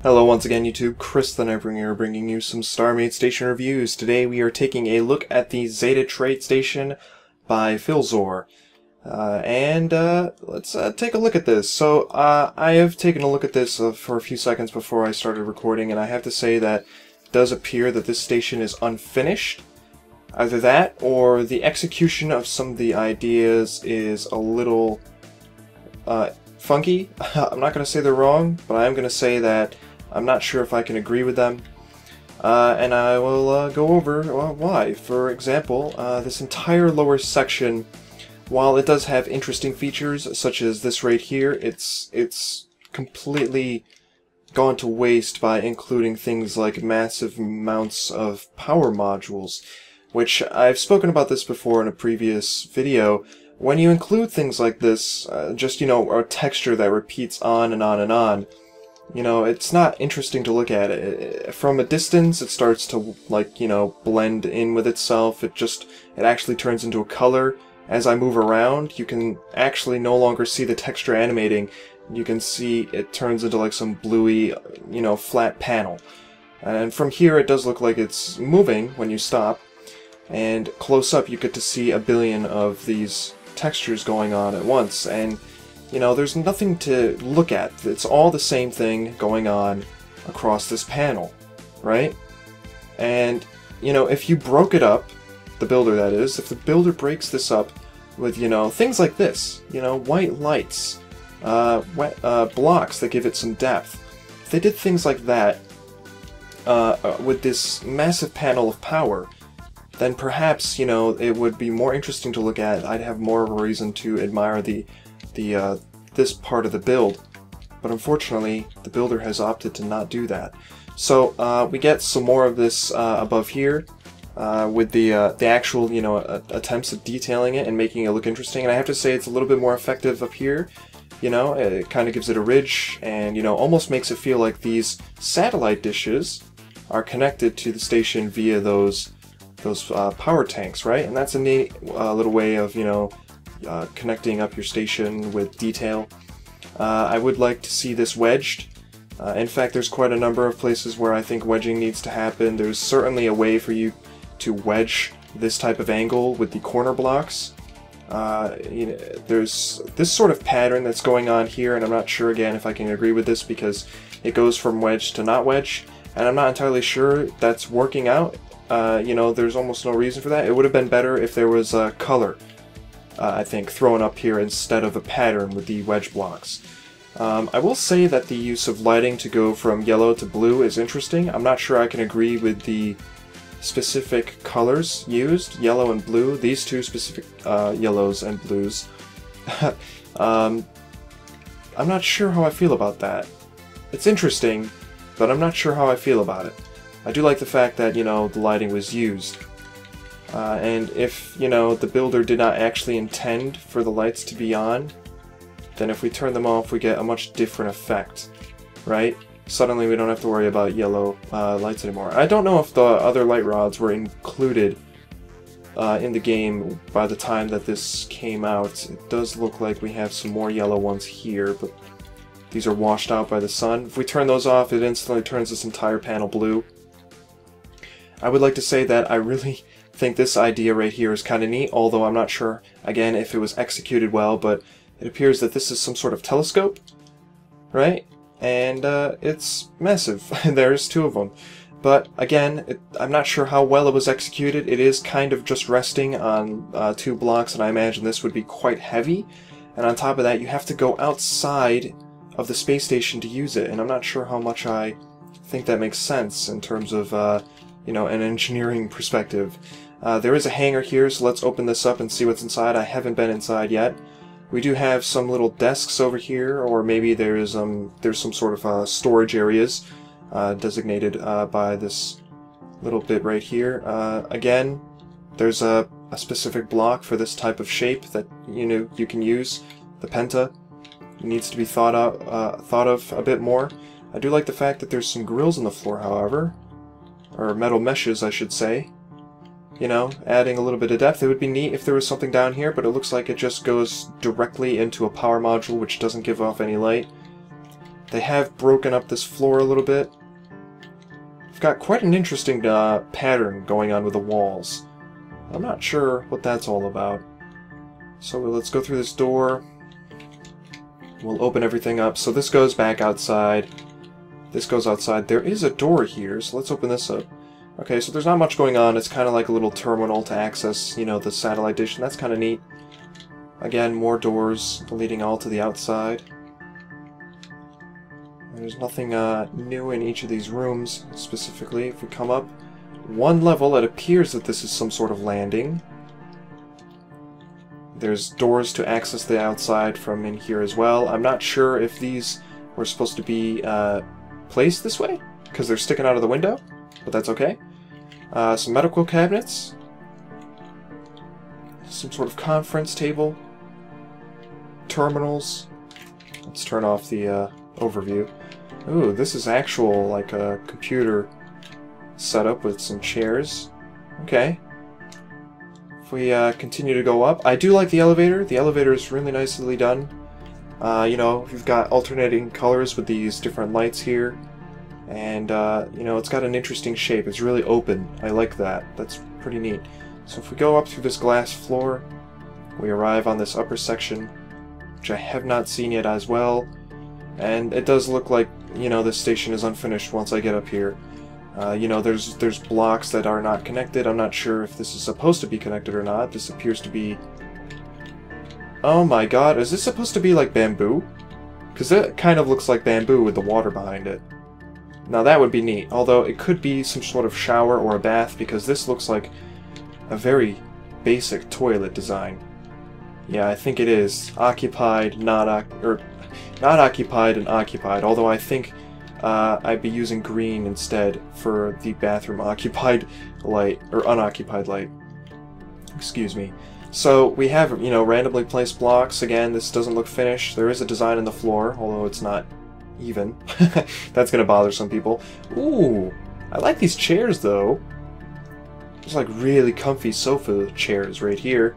Hello once again YouTube, Chris the Nightbringer bringing you some StarMade Station reviews. Today we are taking a look at the Zeta Trade Station by Phillzor. Let's take a look at this. So I have taken a look at this for a few seconds before I started recording, and I have to say that it does appear that this station is unfinished. Either that, or the execution of some of the ideas is a little funky. I'm not going to say they're wrong, but I am going to say that I'm not sure if I can agree with them, and I will go over why. For example, this entire lower section, while it does have interesting features such as this right here, it's completely gone to waste by including things like massive amounts of power modules, which I've spoken about this before in a previous video. When you include things like this, just, a texture that repeats on and on and on, it's not interesting to look at. From a distance, it starts to, blend in with itself. It actually turns into a color. As I move around, you can actually no longer see the texture animating. You can see it turns into like some bluey, flat panel. And from here, it does look like it's moving when you stop. And close up, you get to see a billion of these textures going on at once. And there's nothing to look at. It's all the same thing going on across this panel, right? And, if you broke it up, the builder that is, if the builder breaks this up with, things like this, white lights, blocks that give it some depth, if they did things like that with this massive panel of power, then perhaps, it would be more interesting to look at. I'd have more of a reason to admire this part of the build, but unfortunately the builder has opted to not do that. So we get some more of this above here with the actual attempts at detailing it and making it look interesting, and I have to say it's a little bit more effective up here. It kind of gives it a ridge and almost makes it feel like these satellite dishes are connected to the station via those power tanks, right? And that's a neat little way of connecting up your station with detail. I would like to see this wedged. In fact, there's quite a number of places where I think wedging needs to happen. There's certainly a way for you to wedge this type of angle with the corner blocks. There's this sort of pattern that's going on here, and I'm not sure again if I can agree with this because it goes from wedge to not wedge, and I'm not entirely sure that's working out. There's almost no reason for that. It would have been better if there was a color, I think, thrown up here instead of a pattern with the wedge blocks. I will say that the use of lighting to go from yellow to blue is interesting. I'm not sure I can agree with the specific colors used, yellow and blue, these two specific yellows and blues. I'm not sure how I feel about that. It's interesting, but I'm not sure how I feel about it. I do like the fact that, the lighting was used. And if, the builder did not actually intend for the lights to be on, then if we turn them off, we get a much different effect, right? Suddenly we don't have to worry about yellow lights anymore. I don't know if the other light rods were included in the game by the time that this came out. It does look like we have some more yellow ones here, but these are washed out by the sun. If we turn those off, it instantly turns this entire panel blue. I would like to say that I really think this idea right here is kind of neat, although I'm not sure, again, if it was executed well, but it appears that this is some sort of telescope, right? And it's massive. There's two of them. But again, I'm not sure how well it was executed. It is kind of just resting on two blocks, and I imagine this would be quite heavy. And on top of that, you have to go outside of the space station to use it, and I'm not sure how much I think that makes sense in terms of an engineering perspective. There is a hangar here, so let's open this up and see what's inside. I haven't been inside yet. We do have some little desks over here, or maybe there's some sort of storage areas designated by this little bit right here. Again, there's a specific block for this type of shape that you can use. The penta needs to be thought of a bit more. I do like the fact that there's some grills on the floor, however. Or metal meshes, I should say. Adding a little bit of depth. It would be neat if there was something down here, but it looks like it just goes directly into a power module, which doesn't give off any light. They have broken up this floor a little bit. We've got quite an interesting pattern going on with the walls. I'm not sure what that's all about. So let's go through this door. We'll open everything up. So this goes back outside. This goes outside. There is a door here, so let's open this up. Okay, so there's not much going on. It's kind of like a little terminal to access, you know, the satellite dish, and that's kind of neat. Again, more doors leading all to the outside. There's nothing new in each of these rooms, specifically. If we come up one level, it appears that this is some sort of landing. There's doors to access the outside from in here as well. I'm not sure if these were supposed to be placed this way, because they're sticking out of the window, but that's okay. Some medical cabinets. Some sort of conference table. Terminals. Let's turn off the overview. Ooh, this is actual, like, a computer setup with some chairs. Okay. If we continue to go up, I do like the elevator. The elevator is really nicely done. You know, you've got alternating colors with these different lights here. And, you know, it's got an interesting shape. It's really open. I like that. That's pretty neat. So if we go up through this glass floor, we arrive on this upper section, which I have not seen yet as well. And it does look like, you know, this station is unfinished once I get up here. You know, there's blocks that are not connected. I'm not sure if this is supposed to be connected or not. This appears to be... Oh my god, is this supposed to be like bamboo? Because it kind of looks like bamboo with the water behind it. Now that would be neat, although it could be some sort of shower or a bath, because this looks like a very basic toilet design. Yeah, I think it is. Occupied, not occupied and occupied, although I think I'd be using green instead for the bathroom occupied light, or unoccupied light. Excuse me. So we have, you know, randomly placed blocks. Again, this doesn't look finished. There is a design in the floor, although it's not even. That's gonna bother some people. Ooh, I like these chairs though. There's like really comfy sofa chairs right here.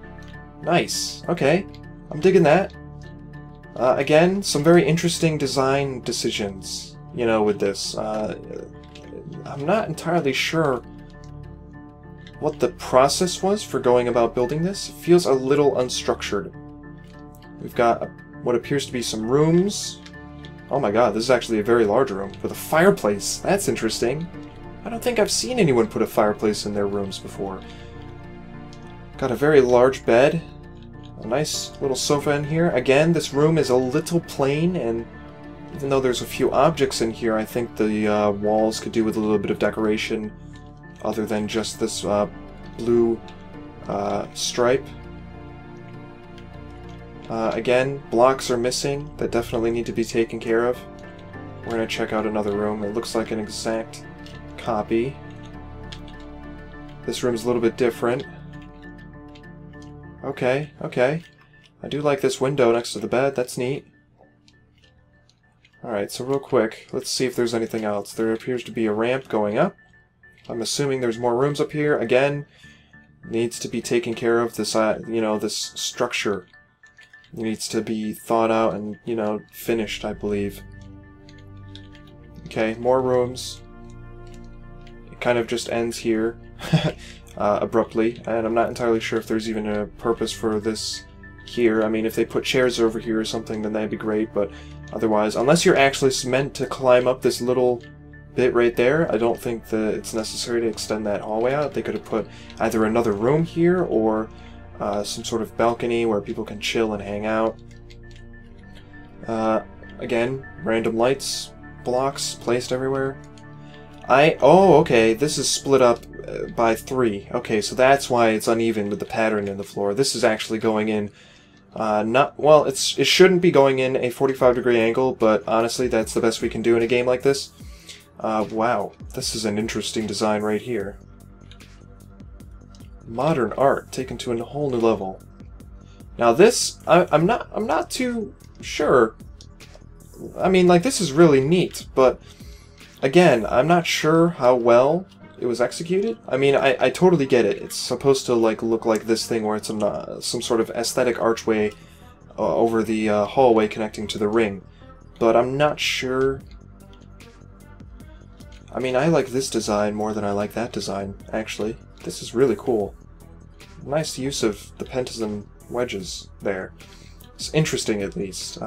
Nice. Okay, I'm digging that. Again, some very interesting design decisions, you know, with this. I'm not entirely sure what the process was for going about building this. It feels a little unstructured. We've got what appears to be some rooms. Oh my god, this is actually a very large room with a fireplace. That's interesting. I don't think I've seen anyone put a fireplace in their rooms before. Got a very large bed. A nice little sofa in here. Again, this room is a little plain, and even though there's a few objects in here, I think the walls could do with a little bit of decoration other than just this blue stripe. Again, blocks are missing that definitely need to be taken care of. We're going to check out another room. It looks like an exact copy. This room's a little bit different. Okay, okay. I do like this window next to the bed. That's neat. Alright, so real quick, let's see if there's anything else. There appears to be a ramp going up. I'm assuming there's more rooms up here. Again, needs to be taken care of. This, you know, this structure needs to be thought out and, you know, finished, I believe. Okay, more rooms. It kind of just ends here abruptly, and I'm not entirely sure if there's even a purpose for this here. I mean, if they put chairs over here or something, then that'd be great, but otherwise, unless you're actually meant to climb up this little bit right there, I don't think that it's necessary to extend that hallway out. They could have put either another room here or some sort of balcony where people can chill and hang out. Again, random lights, blocks placed everywhere. Oh, okay, this is split up by 3. Okay, so that's why it's uneven with the pattern in the floor. This is actually going in, it shouldn't be going in a 45-degree angle, but honestly, that's the best we can do in a game like this. Wow, this is an interesting design right here. Modern art taken to a whole new level. Now this, I'm not too sure. I mean, like, this is really neat, but again, I'm not sure how well it was executed. I mean, I totally get it. It's supposed to like look like this thing where it's some sort of aesthetic archway over the hallway connecting to the ring. but I'm not sure. I mean, I like this design more than I like that design, actually. This is really cool. Nice use of the pentas wedges there. It's interesting, at least.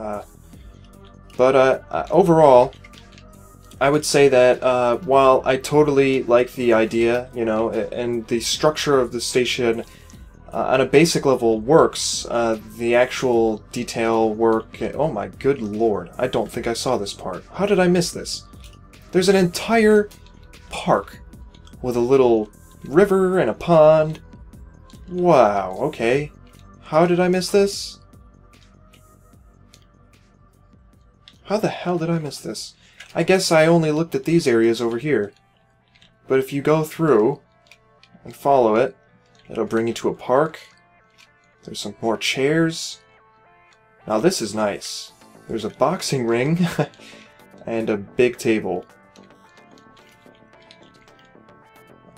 But overall, I would say that while I totally like the idea, you know, and the structure of the station on a basic level works, the actual detail work... Oh my good lord, I don't think I saw this part. How did I miss this? There's an entire park with a little river and a pond. Wow, okay. How did I miss this? How the hell did I miss this? I guess I only looked at these areas over here. But if you go through and follow it, it'll bring you to a park. There's some more chairs. Now this is nice. There's a boxing ring and a big table.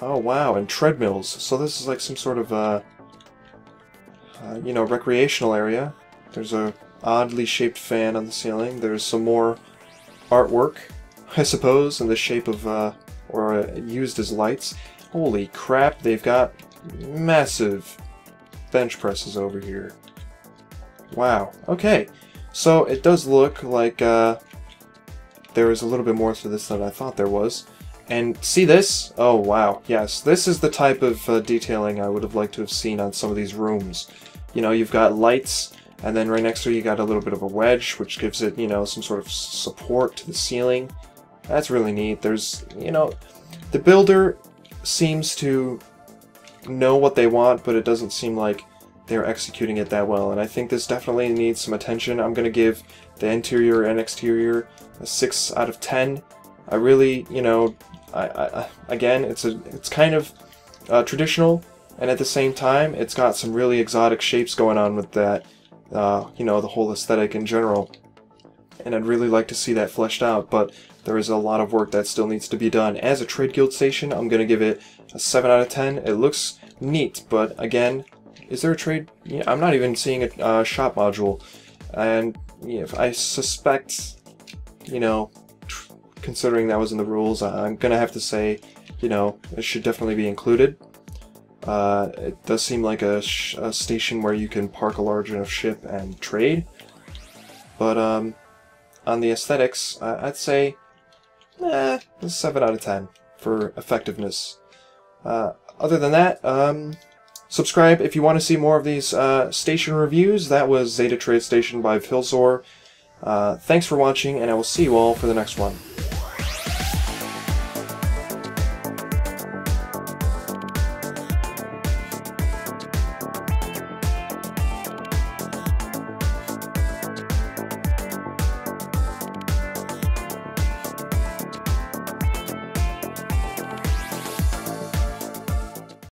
Oh wow, and treadmills. So this is like some sort of you know, recreational area. There's a oddly shaped fan on the ceiling. There's some more artwork, I suppose, in the shape of, or used as lights. Holy crap, they've got massive bench presses over here. Wow, okay. So it does look like there is a little bit more to this than I thought there was. And see this? Oh wow, yes. This is the type of detailing I would have liked to have seen on some of these rooms. You know, you've got lights, and then right next to it you got a little bit of a wedge, which gives it, you know, some sort of support to the ceiling. That's really neat. There's, you know, the builder seems to know what they want, but it doesn't seem like they're executing it that well, and I think this definitely needs some attention. I'm going to give the interior and exterior a 6 out of 10. I really, you know, again, it's kind of traditional, and at the same time, it's got some really exotic shapes going on with that. You know, the whole aesthetic in general, and I'd really like to see that fleshed out, but there is a lot of work that still needs to be done. As a Trade Guild station, I'm going to give it a 7 out of 10. It looks neat, but again, is there a trade? Yeah, I'm not even seeing a shop module, and I suspect, you know, considering that was in the rules, I'm going to have to say, you know, it should definitely be included. It does seem like a station where you can park a large enough ship and trade, but on the aesthetics, I'd say 7 out of 10 for effectiveness. Other than that, subscribe if you want to see more of these station reviews. That was Zeta Trade Station by Phillzor. Thanks for watching, and I will see you all for the next one.